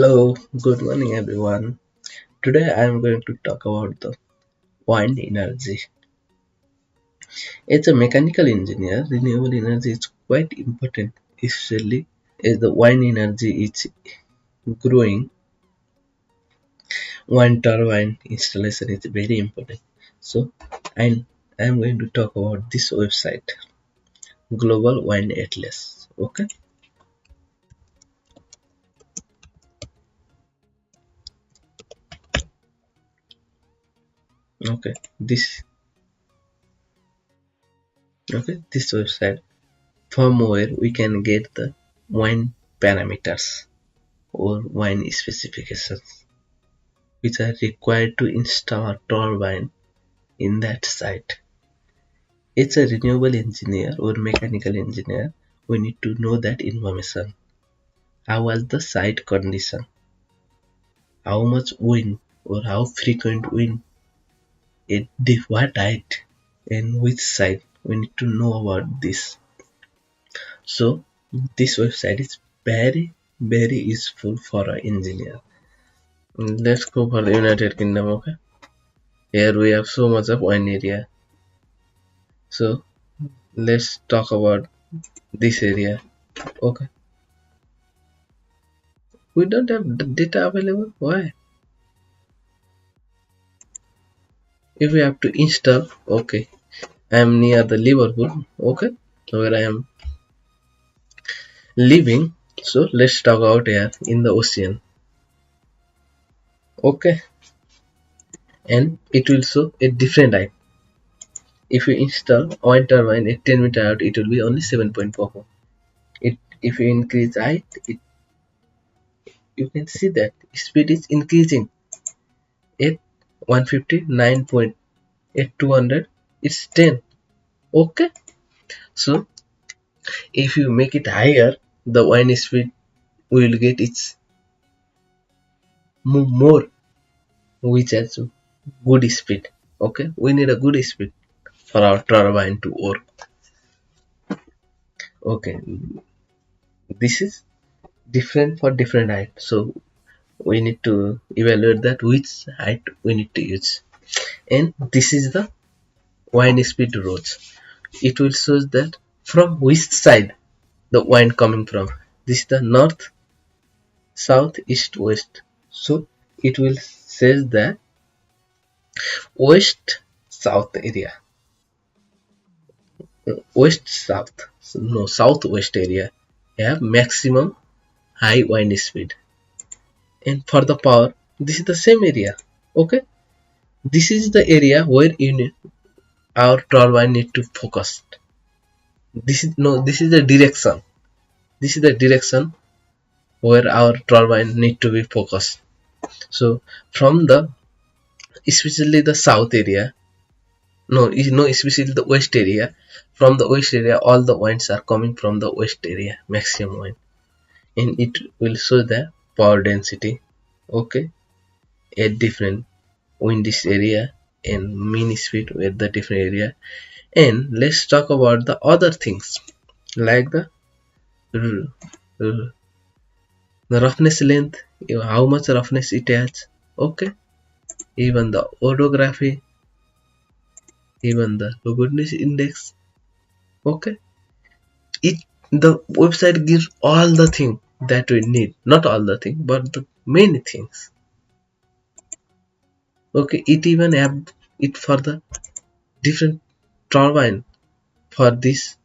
Hello, good morning everyone. Today I am going to talk about the wind energy. As a mechanical engineer, renewable energy is quite important, especially as the wind energy is growing. Wind turbine installation is very important. So I am going to talk about this website, Global Wind Atlas. Okay. This this website from where we can get the wind parameters or wind specifications which are required to install a turbine in that site. It's a renewable engineer or mechanical engineer. We need to know that information. How was the site condition? How much wind or how frequent wind? What height and which site? We need to know about this. So this website is very useful for an engineer. Let's go for the United Kingdom. Okay. Here we have so much of wind area. So let's talk about this area. Okay, we don't have the data available. Why? If we have to install, okay, I am near the Liverpool. Okay, where I am living. So let's talk out here in the ocean. Okay, and it will show a different height. If you install wind turbine at 10 meter out, it will be only 7.44. It if you increase height, you can see that speed is increasing at 150, 9 point at 200 it's 10. Okay, so if you make it higher, the wind speed will get its move more, which has good speed. Okay, we need a good speed for our turbine to work. Okay, this is different for different height, so we need to evaluate that which height we need to use. And this is the wind speed roads. It will show that from which side the wind coming from. This is the north, south, east, west. So it will say that west south area, west south, no, southwest area have maximum high wind speed. And for the power, this is the same area. Okay, this is the area where our turbine need to focus. This is the direction. This is the direction where our turbine need to be focused. So from the, especially the south area, no, especially the west area. From the west area, all the winds are coming from the west area, maximum wind, and it will show the power density. Okay, at different wind this area and mean speed with the different area. And let's talk about the other things like the the roughness length, how much roughness it has. Okay, even the orography, even the ruggedness index. Okay, it the website gives all the thing that we need, not all the thing but the many things. Okay, it even have it for the different turbine. For this,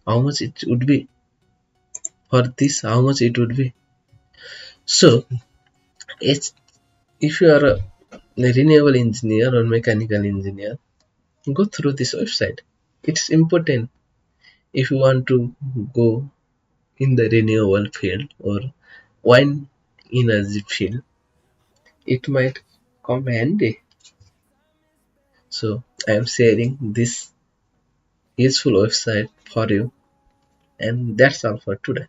how much it would be, for this how much it would be. So it's, if you are a renewable engineer or mechanical engineer, go through this website. It's important if you want to go in the renewable field or wind energy field. It might come handy. So I am sharing this useful website for you, and that's all for today.